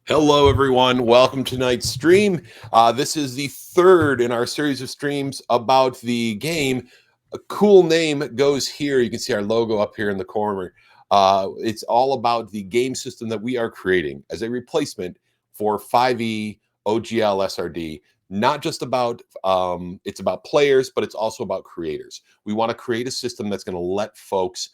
Hello, everyone. Welcome to tonight's stream. This is the third in our series of streams about the game. A cool name goes here. You can see our logo up here in the corner. It's all about the game system that we are creating as a replacement for 5e OGL SRD. Not just about it's about players, but it's also about creators. We want to create a system that's going to let folks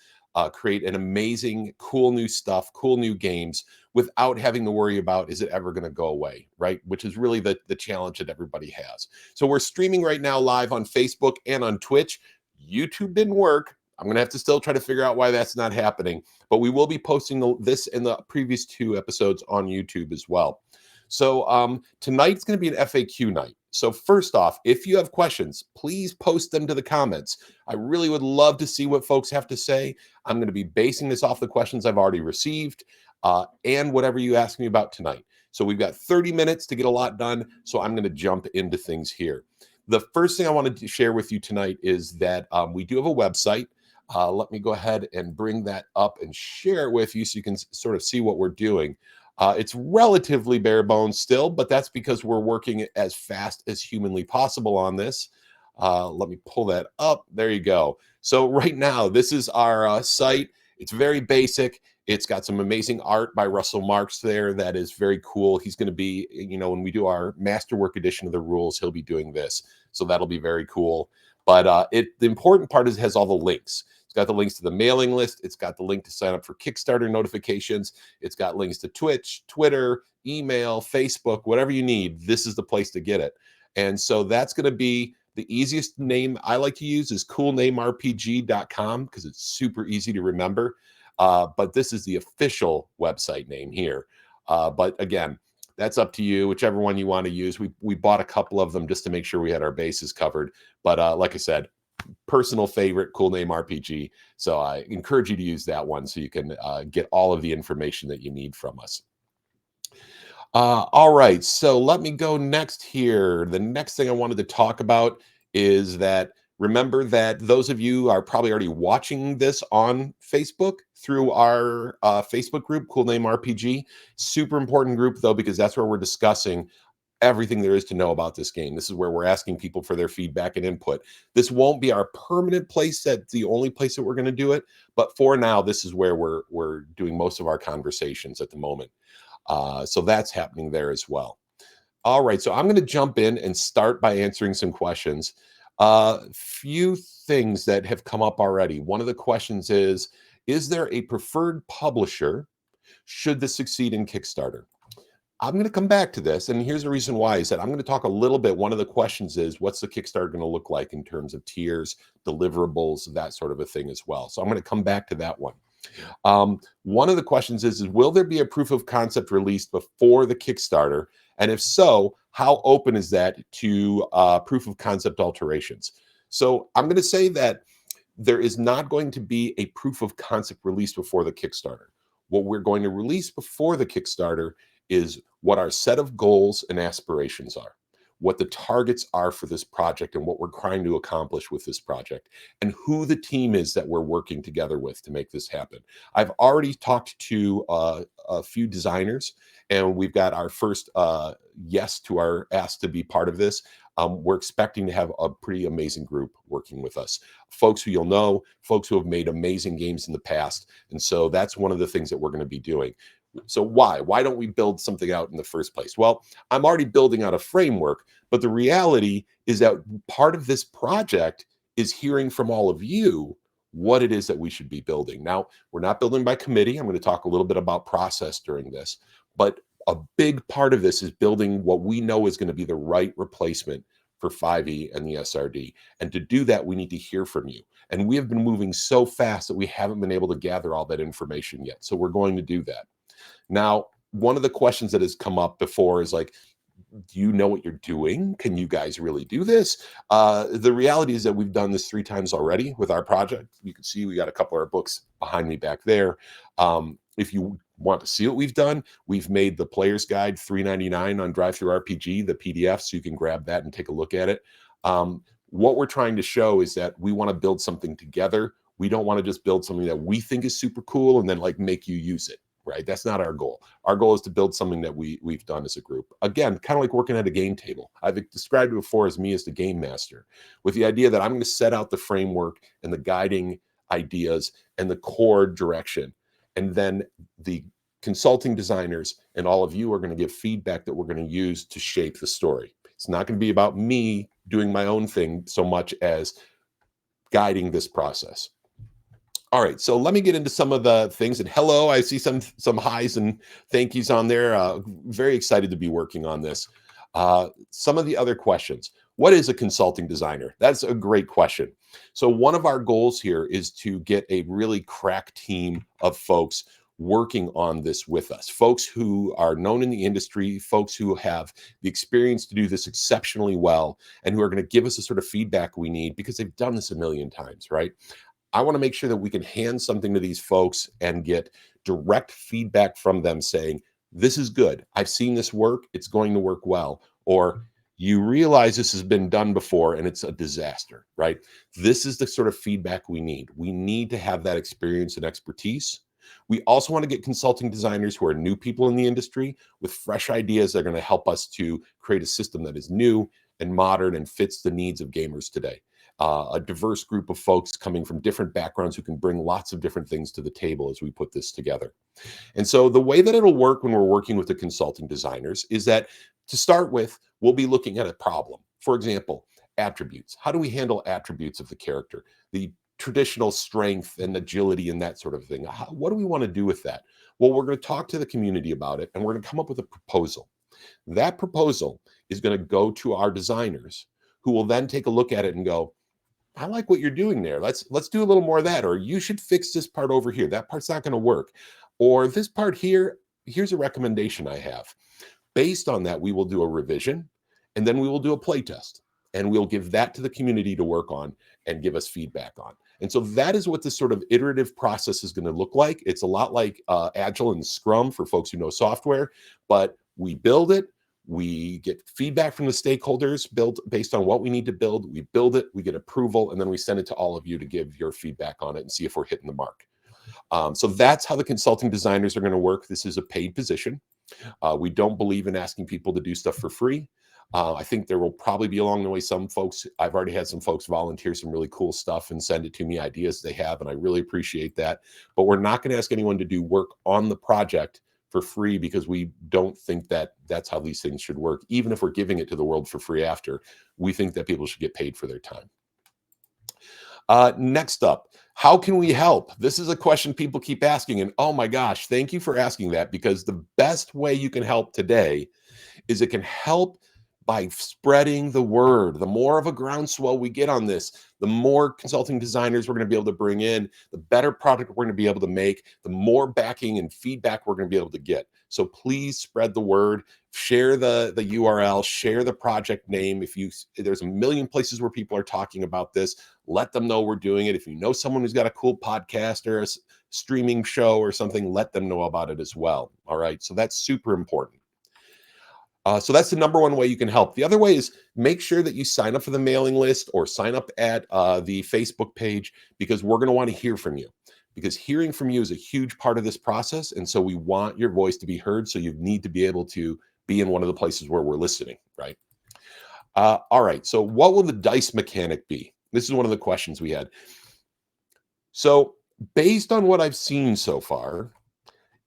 create an amazing, cool new stuff, cool new games without having to worry about is it ever going to go away, right? Which is really the challenge that everybody has. So we're streaming right now live on Facebook and on Twitch. YouTube didn't work. I'm going to have to still try to figure out why that's not happening, but we will be posting this and the previous two episodes on YouTube as well. So tonight's going to be an FAQ night. So first off, if you have questions, please post them to the comments. I really would love to see what folks have to say. I'm going to be basing this off the questions I've already received and whatever you ask me about tonight. So we've got 30 minutes to get a lot done. So I'm going to jump into things here. The first thing I wanted to share with you tonight is that we do have a website. Let me go ahead and bring that up and share it with you so you can sort of see what we're doing. It's relatively bare bones still, but that's because we're working as fast as humanly possible on this. Let me pull that up. There you go. So right now, this is our site. It's very basic. It's got some amazing art by Russell Marks there that is very cool. He's going to be, when we do our masterwork edition of the rules, he'll be doing this. So that'll be very cool. But the important part is it has all the links. It's got the links to the mailing list. It's got the link to sign up for Kickstarter notifications. It's got links to Twitch, Twitter, email, Facebook, whatever you need. This is the place to get it. And so that's going to be the easiest name I like to use is coolnamerpg.com because it's super easy to remember. But this is the official website name here. But again, that's up to you, whichever one you want to use. We bought a couple of them just to make sure we had our bases covered. But like I said, personal favorite, Cool Name RPG. So I encourage you to use that one so you can get all of the information that you need from us. All right, so let me go next here. The next thing I wanted to talk about is that remember that those of you are probably already watching this on Facebook through our Facebook group, Cool Name RPG. Super important group, though, because that's where we're discussing everything there is to know about this game. This is where we're asking people for their feedback and input. This won't be our permanent place. That's the only place that we're going to do it. But for now, this is where we're doing most of our conversations at the moment. So that's happening there as well. All right, so I'm going to jump in and start by answering some questions. Few things that have come up already. One of the questions is there a preferred publisher should this succeed in Kickstarter? I'm going to come back to this, and here's the reason why is that I'm going to talk a little bit. One of the questions is, what's the Kickstarter going to look like in terms of tiers, deliverables, that sort of a thing as well. So I'm going to come back to that one. One of the questions is will there be a proof of concept released before the Kickstarter? And if so, how open is that to proof of concept alterations? So I'm going to say that there is not going to be a proof of concept released before the Kickstarter. What we're going to release before the Kickstarter is what our set of goals and aspirations are, what the targets are for this project and what we're trying to accomplish with this project, and who the team is that we're working together with to make this happen. I've already talked to a few designers, and we've got our first yes to our ask to be part of this. We're expecting to have a pretty amazing group working with us. Folks who you'll know, folks who have made amazing games in the past. And so that's one of the things that we're going to be doing. So why don't we build something out in the first place? Well, I'm already building out a framework, but the reality is that part of this project is hearing from all of you what it is that we should be building. Now, we're not building by committee. I'm going to talk a little bit about process during this, but a big part of this is building what we know is going to be the right replacement for 5e and the SRD. And to do that, we need to hear from you. And we have been moving so fast that we haven't been able to gather all that information yet. So we're going to do that. Now, one of the questions that has come up before is like, do you know what you're doing? Can you guys really do this? The reality is that we've done this 3 times already with our project. You can see we got a couple of our books behind me back there. If you want to see what we've done, we've made the player's guide $3.99 on DriveThruRPG, the PDF, so you can grab that and take a look at it. What we're trying to show is that we want to build something together. We don't want to just build something that we think is super cool and then like make you use it. right? That's not our goal. Our goal is to build something that we've done as a group. Again, kind of like working at a game table. I've described it before as me as the game master, with the idea that I'm going to set out the framework and the guiding ideas and the core direction. And then the consulting designers and all of you are going to give feedback that we're going to use to shape the story. It's not going to be about me doing my own thing so much as guiding this process. All right, so let me get into some of the things. And hello, I see some highs and thank yous on there. Very excited to be working on this. Some of the other questions. What is a consulting designer? That's a great question. So one of our goals here is to get a really crack team of folks working on this with us. Folks who are known in the industry, folks who have the experience to do this exceptionally well, and who are going to give us the sort of feedback we need because they've done this a million times, right? I want to make sure that we can hand something to these folks and get direct feedback from them saying, this is good. I've seen this work. It's going to work well. Or you realize this has been done before and it's a disaster, right? This is the sort of feedback we need. We need to have that experience and expertise. We also want to get consulting designers who are new people in the industry with fresh ideas that are going to help us to create a system that is new and modern and fits the needs of gamers today. A diverse group of folks coming from different backgrounds who can bring lots of different things to the table as we put this together. And so the way that it'll work when we're working with the consulting designers is that to start with, we'll be looking at a problem. For example, attributes. How do we handle attributes of the character? The traditional strength and agility and that sort of thing. What do we want to do with that? Well, we're going to talk to the community about it and we're going to come up with a proposal. That proposal is going to go to our designers who will then take a look at it and go, I like what you're doing there. Let's do a little more of that. Or you should fix this part over here. That part's not going to work. Or this part here, here's a recommendation I have. Based on that, we will do a revision and then we will do a play test. And we'll give that to the community to work on and give us feedback on. And so that is what this sort of iterative process is going to look like. It's a lot like Agile and Scrum for folks who know software, but we build it. We get feedback from the stakeholders built based on what we need to build. We build it, we get approval, and then we send it to all of you to give your feedback on it and see if we're hitting the mark. So that's how the consulting designers are going to work. This is a paid position. We don't believe in asking people to do stuff for free. I think there will probably be along the way some folks, I've already had some folks volunteer some really cool stuff and send it to me, ideas they have, and I really appreciate that. But we're not going to ask anyone to do work on the project for free because we don't think that that's how these things should work. Even if we're giving it to the world for free after, we think that people should get paid for their time. Next up, how can we help? This is a question people keep asking, and oh my gosh, thank you for asking that, because the best way you can help today is it can help by spreading the word. The more of a groundswell we get on this, the more consulting designers we're going to be able to bring in, the better product we're going to be able to make, the more backing and feedback we're going to be able to get. So please spread the word, share the URL, share the project name. If there's a million places where people are talking about this, let them know we're doing it. If you know someone who's got a cool podcast or a streaming show or something, let them know about it as well. All right. So that's super important. So that's the number one way you can help. The other way is make sure that you sign up for the mailing list or sign up at the Facebook page, because we're going to want to hear from you, because hearing from you is a huge part of this process. And so we want your voice to be heard. So you need to be able to be in one of the places where we're listening, right? All right. So what will the dice mechanic be? This is one of the questions we had. So based on what I've seen so far,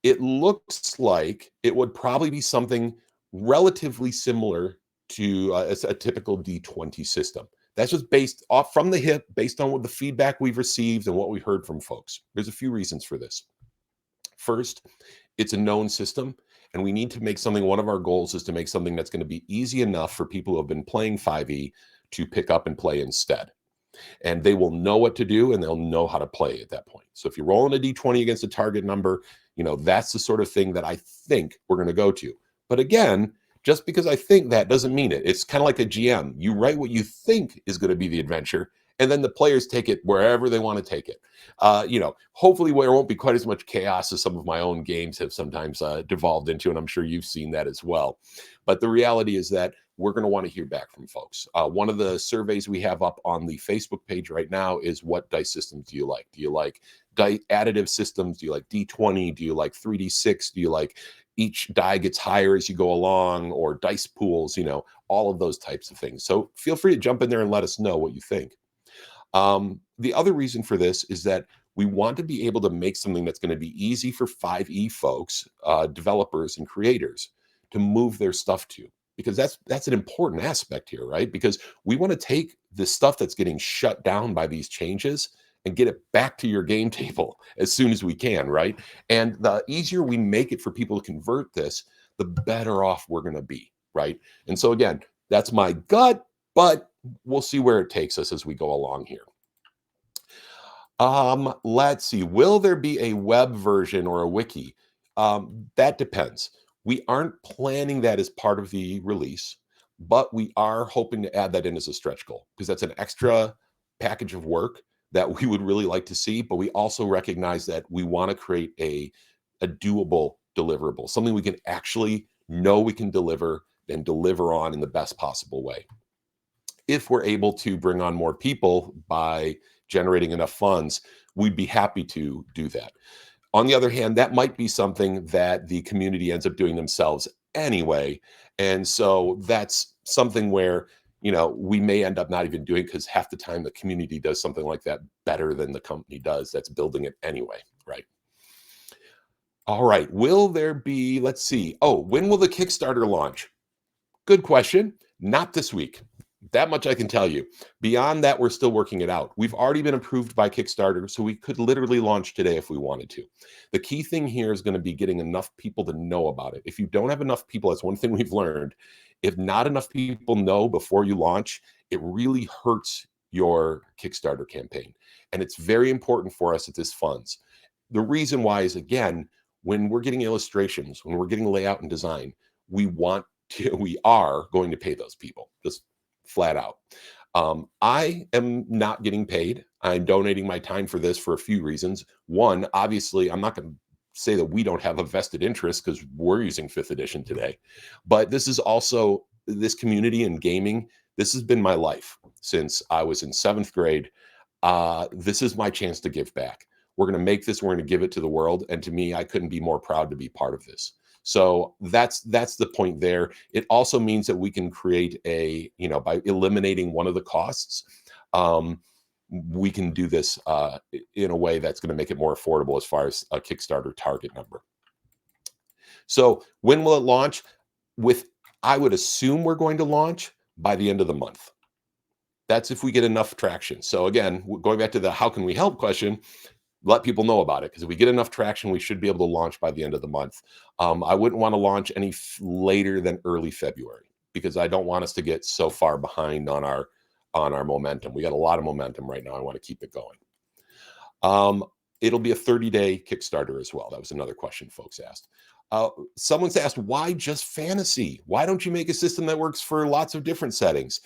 it looks like it would probably be something relatively similar to a typical D20 system. That's just based off from the hip, based on what the feedback we've received and what we heard from folks. There's a few reasons for this. First, it's a known system, and we need to make something. One of our goals is to make something that's going to be easy enough for people who have been playing 5e to pick up and play instead. And they will know what to do and they'll know how to play at that point. So if you're rolling a D20 against a target number, that's the sort of thing that I think we're going to go to. But again, just because I think that doesn't mean it. It's kind of like a GM. You write what you think is going to be the adventure, and then the players take it wherever they want to take it. Hopefully there won't be quite as much chaos as some of my own games have sometimes devolved into, and I'm sure you've seen that as well. But the reality is that we're going to want to hear back from folks. One of the surveys we have up on the Facebook page right now is, what dice systems do you like? Do you like additive systems? Do you like D20? Do you like 3D6? Do you like each die gets higher as you go along, or dice pools, all of those types of things. So feel free to jump in there and let us know what you think. The other reason for this is that we want to be able to make something that's going to be easy for 5e folks, developers and creators, to move their stuff to, because that's an important aspect here, right? Because we want to take the stuff that's getting shut down by these changes and get it back to your game table as soon as we can, right? And the easier we make it for people to convert this, the better off we're going to be, right? And so again, that's my gut, but we'll see where it takes us as we go along here. Let's see. Will there be a web version or a wiki? That depends. We aren't planning that as part of the release, but we are hoping to add that in as a stretch goal, because that's an extra package of work that we would really like to see. But we also recognize that we want to create a doable deliverable, something we can actually know we can deliver and deliver on in the best possible way. If we're able to bring on more people by generating enough funds, we'd be happy to do that. On the other hand, that might be something that the community ends up doing themselves anyway. And so that's something where, we may end up not even doing, because half the time the community does something like that better than the company does that's building it anyway, right? All right. Will there be, let's see. Oh, when will the Kickstarter launch? Good question. Not this week. That much I can tell you. Beyond that, we're still working it out. We've already been approved by Kickstarter, so we could literally launch today if we wanted to. The key thing here is going to be getting enough people to know about it. If you don't have enough people, that's one thing we've learned. If not enough people know before you launch, it really hurts your Kickstarter campaign. And it's very important for us that this funds. The reason why is, again, when we're getting illustrations, when we're getting layout and design, we are going to pay those people, just flat out. I am not getting paid. I'm donating my time for this for a few reasons. One, obviously, I'm not going to say that we don't have a vested interest, because we're using 5th edition today. But this is also, this community and gaming, this has been my life since I was in 7th grade. This is my chance to give back. We're going to make this, we're going to give it to the world. And to me, I couldn't be more proud to be part of this. So that's the point there. It also means that we can create by eliminating one of the costs, we can do this in a way that's going to make it more affordable as far as a Kickstarter target number. So when will it launch? I would assume we're going to launch by the end of the month. That's if we get enough traction. So again, going back to the how can we help question, let people know about it, because if we get enough traction, we should be able to launch by the end of the month. I wouldn't want to launch any later than early February, because I don't want us to get so far behind on our momentum. We got a lot of momentum right now. I want to keep it going. It'll be a 30-day Kickstarter as well. That was another question folks asked. Someone's asked, why just fantasy? Why don't you make a system that works for lots of different settings?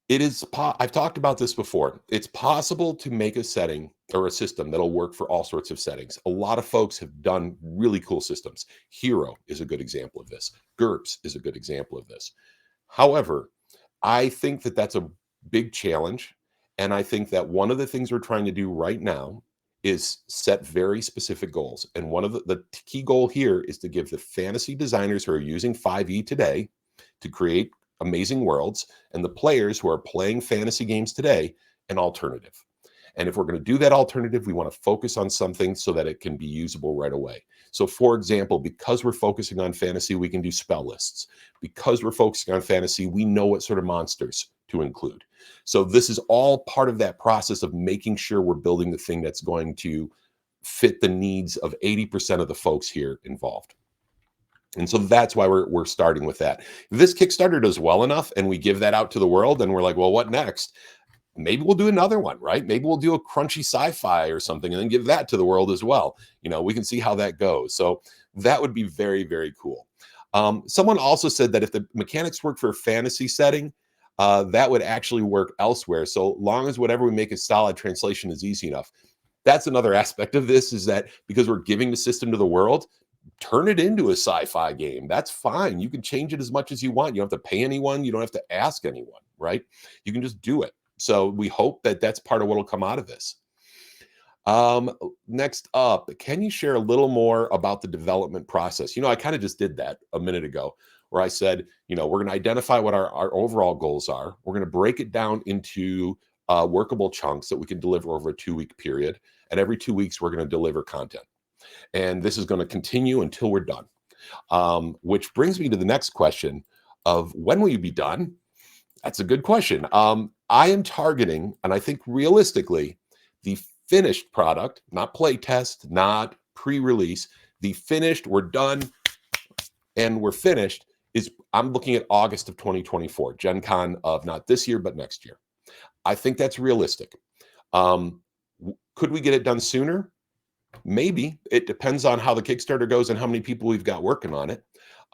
I've talked about this before. It's possible to make a setting or a system that'll work for all sorts of settings. A lot of folks have done really cool systems. Hero is a good example of this. GURPS is a good example of this. However, I think that that's a big challenge. And I think that one of the things we're trying to do right now is set very specific goals. And one of the key goal here is to give the fantasy designers who are using 5e today to create amazing worlds, and the players who are playing fantasy games today, an alternative. And if we're going to do that alternative, we want to focus on something so that it can be usable right away. So for example, because we're focusing on fantasy, we can do spell lists. Because we're focusing on fantasy, we know what sort of monsters to include. So this is all part of that process of making sure we're building the thing that's going to fit the needs of 80% of the folks here involved. And so that's why we're starting with that. If this Kickstarter does well enough and we give that out to the world, and we're like, well, what next? Maybe we'll do another one, right? Maybe we'll do a crunchy sci-fi or something and then give that to the world as well. We can see how that goes. So that would be very, very cool. Someone also said that if the mechanics work for a fantasy setting, that would actually work elsewhere. So long as whatever we make a solid translation is easy enough. That's another aspect of this, is that because we're giving the system to the world, turn it into a sci-fi game. That's fine. You can change it as much as you want. You don't have to pay anyone. You don't have to ask anyone, right? You can just do it. So we hope that that's part of what will come out of this. Next up, can you share a little more about the development process? I kind of just did that a minute ago, where I said, we're going to identify what our overall goals are. We're going to break it down into workable chunks that we can deliver over a 2-week period. And every 2 weeks, we're going to deliver content. And this is going to continue until we're done. Which brings me to the next question of when will you be done? That's a good question. I am targeting, and I think realistically, the finished product, not play test, not pre-release, the finished, we're done and we're finished, is I'm looking at August of 2024, Gen Con of not this year, but next year. I think that's realistic. Could we get it done sooner? Maybe. It depends on how the Kickstarter goes and how many people we've got working on it.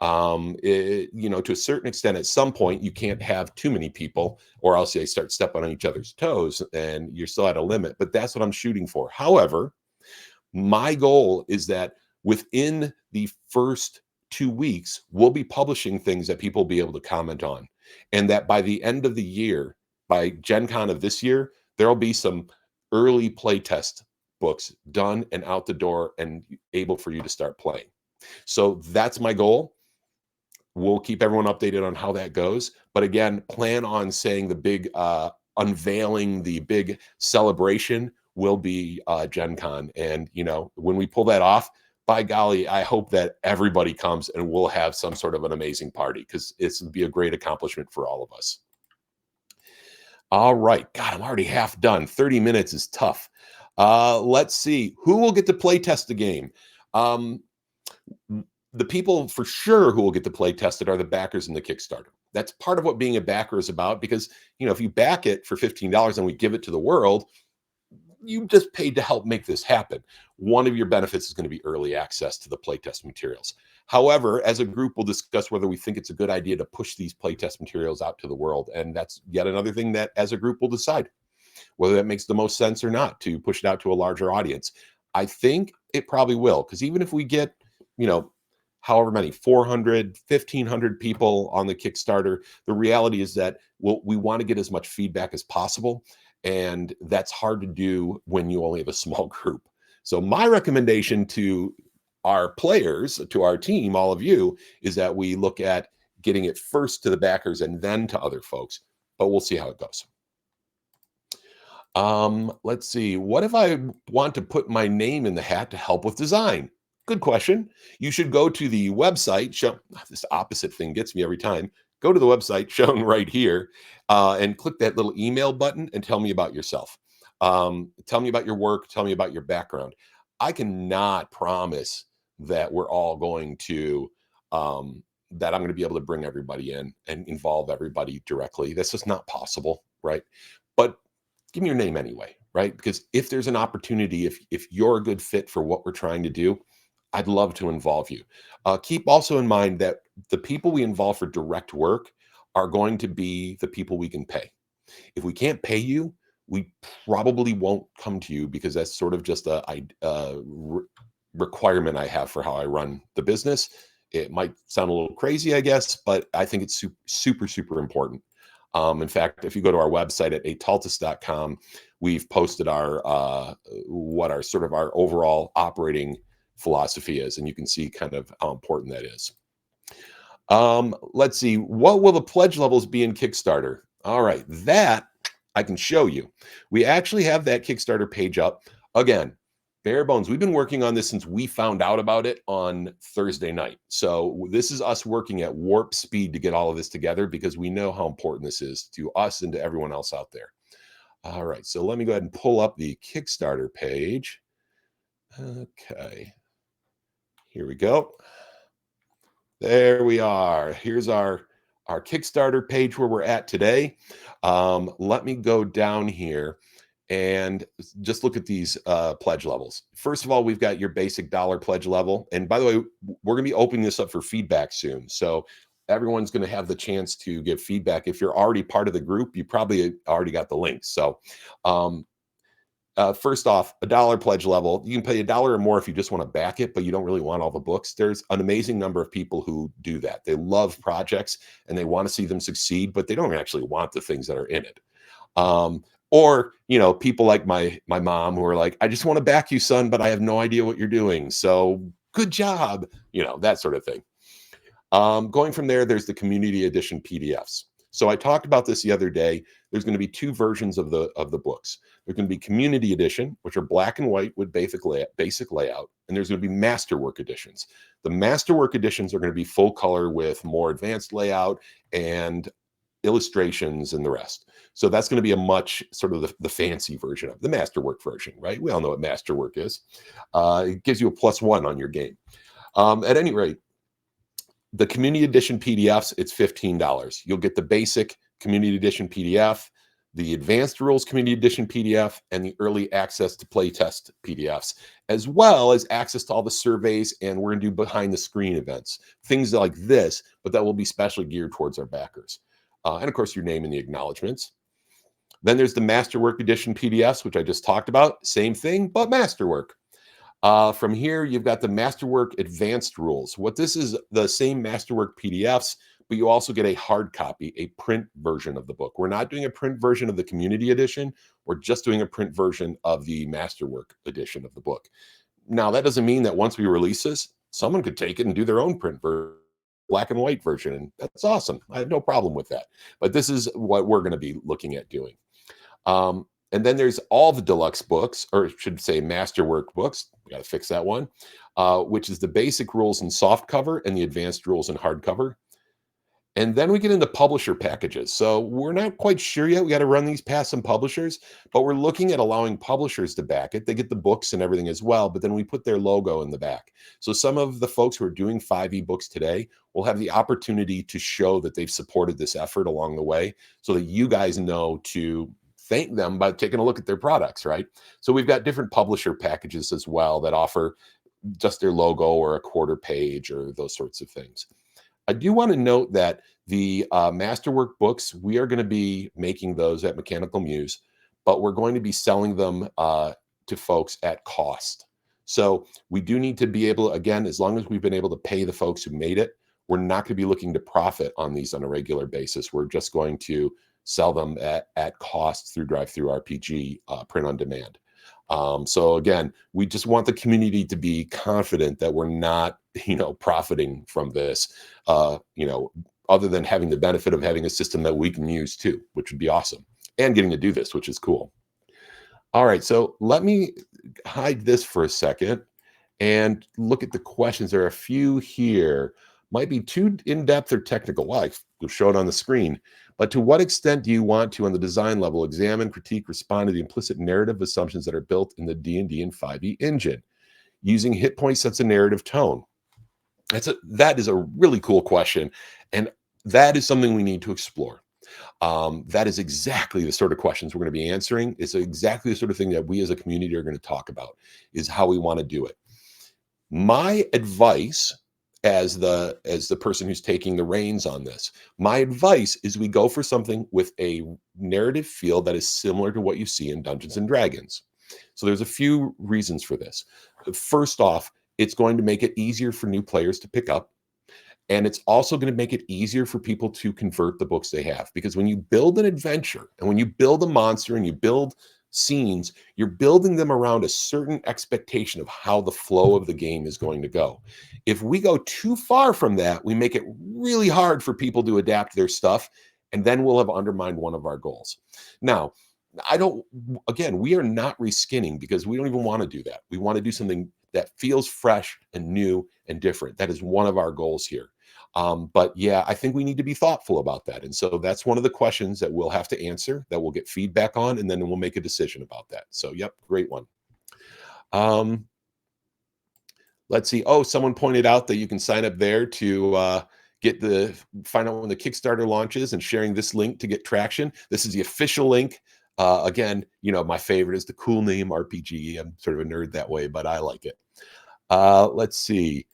To a certain extent, at some point, you can't have too many people, or else they start stepping on each other's toes and you're still at a limit. But that's what I'm shooting for. However, my goal is that within the first 2 weeks, we'll be publishing things that people will be able to comment on. And that by the end of the year, by Gen Con of this year, there'll be some early playtest books done and out the door and able for you to start playing. So that's my goal. We'll keep everyone updated on how that goes. But again, plan on saying the big unveiling, the big celebration will be Gen Con. And, when we pull that off, by golly, I hope that everybody comes and we'll have some sort of an amazing party, because it's going to be a great accomplishment for all of us. All right. God, I'm already half done. 30 minutes is tough. Let's see. Who will get to play test the game? The people for sure who will get to play tested are the backers in the Kickstarter. That's part of what being a backer is about, because, if you back it for $15 and we give it to the world, you just paid to help make this happen. One of your benefits is going to be early access to the playtest materials. However, as a group, we'll discuss whether we think it's a good idea to push these playtest materials out to the world. And that's yet another thing that as a group we'll decide whether that makes the most sense or not to push it out to a larger audience. I think it probably will, because even if we get, however many, 400, 1,500 people on the Kickstarter, the reality is that we want to get as much feedback as possible. And that's hard to do when you only have a small group. So my recommendation to our players, to our team, all of you, is that we look at getting it first to the backers and then to other folks. But we'll see how it goes. Let's see. What if I want to put my name in the hat to help with design? Good question. You should go to the website. This opposite thing gets me every time. Go to the website shown right here and click that little email button and tell me about yourself. Tell me about your work. Tell me about your background. I cannot promise that we're all going to, that I'm going to be able to bring everybody in and involve everybody directly. That's just not possible, right? But give me your name anyway, right? Because if there's an opportunity, if you're a good fit for what we're trying to do, I'd love to involve you. Keep also in mind that the people we involve for direct work are going to be the people we can pay. If we can't pay you, we probably won't come to you, because that's sort of just a requirement I have for how I run the business. It might sound a little crazy, I guess, but I think it's super, super important. In fact, if you go to our website at ataltis.com, we've posted what our sort of our overall operating philosophy is, and you can see kind of how important that is. Let's see. What will the pledge levels be in Kickstarter? All right, that I can show you. We actually have that Kickstarter page up. Again, bare bones. We've been working on this since we found out about it on Thursday night. So this is us working at warp speed to get all of this together, because we know how important this is to us and to everyone else out there. All right, so let me go ahead and pull up the Kickstarter page. Okay, here we go. There we are. Here's our Kickstarter page where we're at today. Let me go down here and just look at these pledge levels. First of all, we've got your basic dollar pledge level. And by the way, we're going to be opening this up for feedback soon. So everyone's going to have the chance to give feedback. If you're already part of the group, you probably already got the link. So First off, a dollar pledge level. You can pay a dollar or more if you just want to back it, but you don't really want all the books. There's an amazing number of people who do that. They love projects and they want to see them succeed, but they don't actually want the things that are in it. Or people like my mom who are like, I just want to back you, son, but I have no idea what you're doing. So good job, that sort of thing. Going from there, there's the community edition PDFs. So I talked about this the other day. There's going to be two versions of the books. There's going to be community edition, which are black and white with basic layout, and there's going to be masterwork editions. The masterwork editions are going to be full color with more advanced layout and illustrations and the rest. So that's going to be a much sort of the fancy version of the masterwork version, right? We all know what masterwork is. It gives you a +1 on your game. At any rate, the community edition PDFs, it's $15. You'll get the basic community edition PDF, the advanced rules community edition PDF, and the early access to playtest PDFs, as well as access to all the surveys. And we're going to do behind the screen events, things like this, but that will be specially geared towards our backers. And of course, your name and the acknowledgments. Then there's the Masterwork Edition PDFs, which I just talked about. Same thing, but Masterwork. From here, you've got the Masterwork Advanced Rules. What this is, the same Masterwork PDFs, but you also get a hard copy, a print version of the book. We're not doing a print version of the Community Edition. We're just doing a print version of the Masterwork edition of the book. Now, that doesn't mean that once we release this, someone could take it and do their own print version, black and white version, and that's awesome. I have no problem with that. But this is what we're going to be looking at doing. And then there's all the deluxe books, or I should say masterwork books. We got to fix that one, which is the basic rules in soft cover and the advanced rules in hardcover. And then we get into publisher packages. So we're not quite sure yet. We got to run these past some publishers, but we're looking at allowing publishers to back it. They get the books and everything as well, but then we put their logo in the back. So some of the folks who are doing 5e books today will have the opportunity to show that they've supported this effort along the way so that you guys know to thank them by taking a look at their products, right? So we've got different publisher packages as well that offer just their logo or a quarter page or those sorts of things. I do want to note that the Masterwork books, we are going to be making those at Mechanical Muse, but we're going to be selling them to folks at cost. So we do need to be able, again, as long as we've been able to pay the folks who made it, we're not going to be looking to profit on these on a regular basis. We're just going to sell them at cost through DriveThruRPG print on demand. So again, we just want the community to be confident that we're not, profiting from this, other than having the benefit of having a system that we can use too, which would be awesome, and getting to do this, which is cool. All right, so let me hide this for a second and look at the questions. There are a few here. Might be too in-depth or technical. Well, I show it on the screen. But to what extent do you want to, on the design level, examine, critique, respond to the implicit narrative assumptions that are built in the D&D and 5e engine? Using hit points sets a narrative tone. That is a really cool question, and that is something we need to explore. That is exactly the sort of questions we're going to be answering. It's exactly the sort of thing that we as a community are going to talk about, is how we want to do it. My advice as the person who's taking the reins on this, my advice is we go for something with a narrative feel that is similar to what you see in Dungeons and Dragons. So there's a few reasons for this. First off, it's going to make it easier for new players to pick up. And it's also going to make it easier for people to convert the books they have. Because when you build an adventure and when you build a monster and you build scenes, you're building them around a certain expectation of how the flow of the game is going to go. If we go too far from that, we make it really hard for people to adapt their stuff, and then we'll have undermined one of our goals. Now, we are not reskinning because we don't even want to do that. We want to do something that feels fresh and new and different. That is one of our goals here. But yeah, I think we need to be thoughtful about that. And so that's one of the questions that we'll have to answer, that we'll get feedback on, and then we'll make a decision about that. So, yep, great one. Let's see. Oh, someone pointed out that you can sign up there to find out when the Kickstarter launches, and sharing this link to get traction. This is the official link. Again, my favorite is the cool name RPG. I'm sort of a nerd that way, but I like it. Let's see.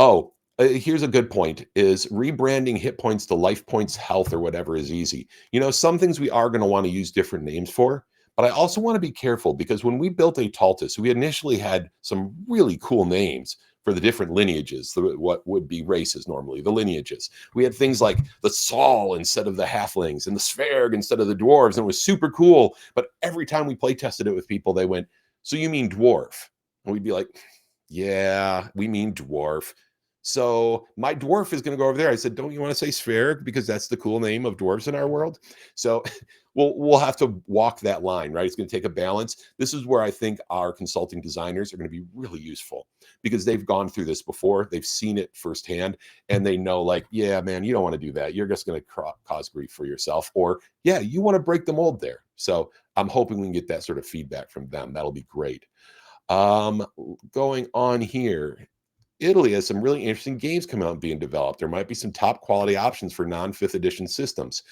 Oh, here's a good point, is rebranding hit points to life points, health, or whatever is easy. Some things we are going to want to use different names for, But I also want to be careful because when we built a Taltus, we initially had some really cool names for the different lineages, what would be races normally, the lineages. We had things like the Saul instead of the halflings and the Sverg instead of the dwarves, and it was super cool. But every time we play tested it with people, they went, "So you mean dwarf?" And we'd be like, "Yeah, we mean dwarf." So my dwarf is going to go over there. I said, "Don't you want to say Sverg because that's the cool name of dwarves in our world?" So we'll have to walk that line, right? It's going to take a balance. This is where I think our consulting designers are going to be really useful because they've gone through this before. They've seen it firsthand, and they know, like, yeah, man, you don't want to do that. You're just going to cause grief for yourself, or yeah, you want to break the mold there. So I'm hoping we can get that sort of feedback from them. That'll be great. Um, Going on here. Italy has some really interesting games coming out and being developed. There might be some top quality options for non fifth edition systems.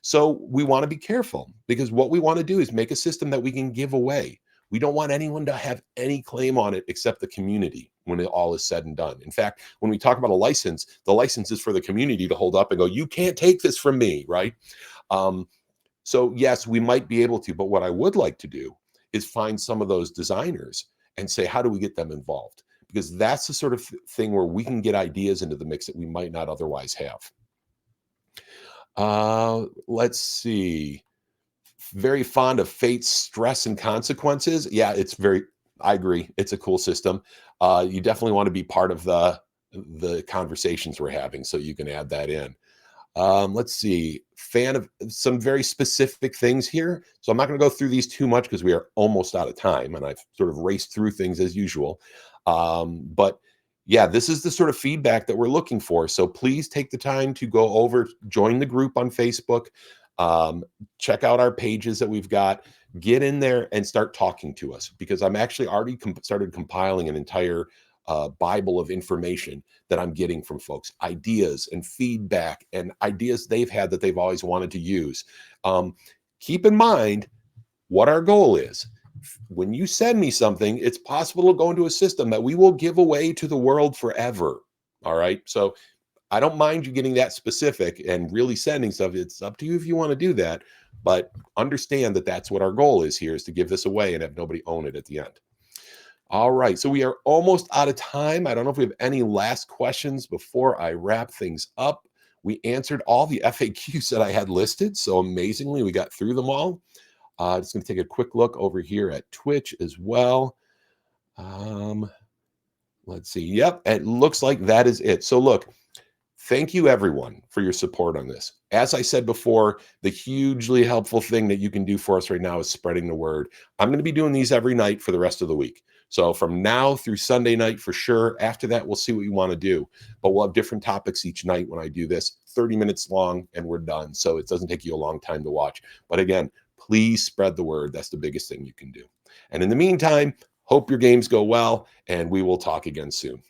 So we want to be careful because what we want to do is make a system that we can give away. We don't want anyone to have any claim on it except the community when it all is said and done. In fact, when we talk about a license, the license is for the community to hold up and go, "You can't take this from me," right? Um, so yes, we might be able to, but what I would like to do is find some of those designers and say, how do we get them involved? Because that's the sort of thing where we can get ideas into the mix that we might not otherwise have. Let's see. Very fond of Fate's Stress and Consequences. Yeah, it's very. I agree. It's a cool system. You definitely want to be part of the conversations we're having, so you can add that in. Let's see. Fan of some very specific things here. So I'm not going to go through these too much because we are almost out of time and I've sort of raced through things as usual. But yeah, this is the sort of feedback that we're looking for. So please take the time to go over, join the group on Facebook, um, check out our pages that we've got, get in there and start talking to us because I'm actually already started compiling an entire Bible of information that I'm getting from folks, ideas and feedback and ideas they've had that they've always wanted to use. Um, Keep in mind what our goal is. When you send me something, it's possible to go into a system that we will give away to the world forever. All right. So I don't mind you getting that specific and really sending stuff. It's up to you if you want to do that. But understand that that's what our goal is here is to give this away and have nobody own it at the end. All right, so we are almost out of time. I don't know if we have any last questions before I wrap things up. We answered all the FAQs that I had listed, so amazingly, we got through them all. Just going to take a quick look over here at Twitch as well. Um, let's see. Yep, it looks like that is it. So look, thank you everyone for your support on this. As I said before, the hugely helpful thing that you can do for us right now is spreading the word. I'm going to be doing these every night for the rest of the week. So from now through Sunday night for sure. After that, we'll see what you want to do. But we'll have different topics each night when I do this, 30 minutes long, and we're done. So it doesn't take you a long time to watch. But again, please spread the word. That's the biggest thing you can do. And in the meantime, hope your games go well, and we will talk again soon.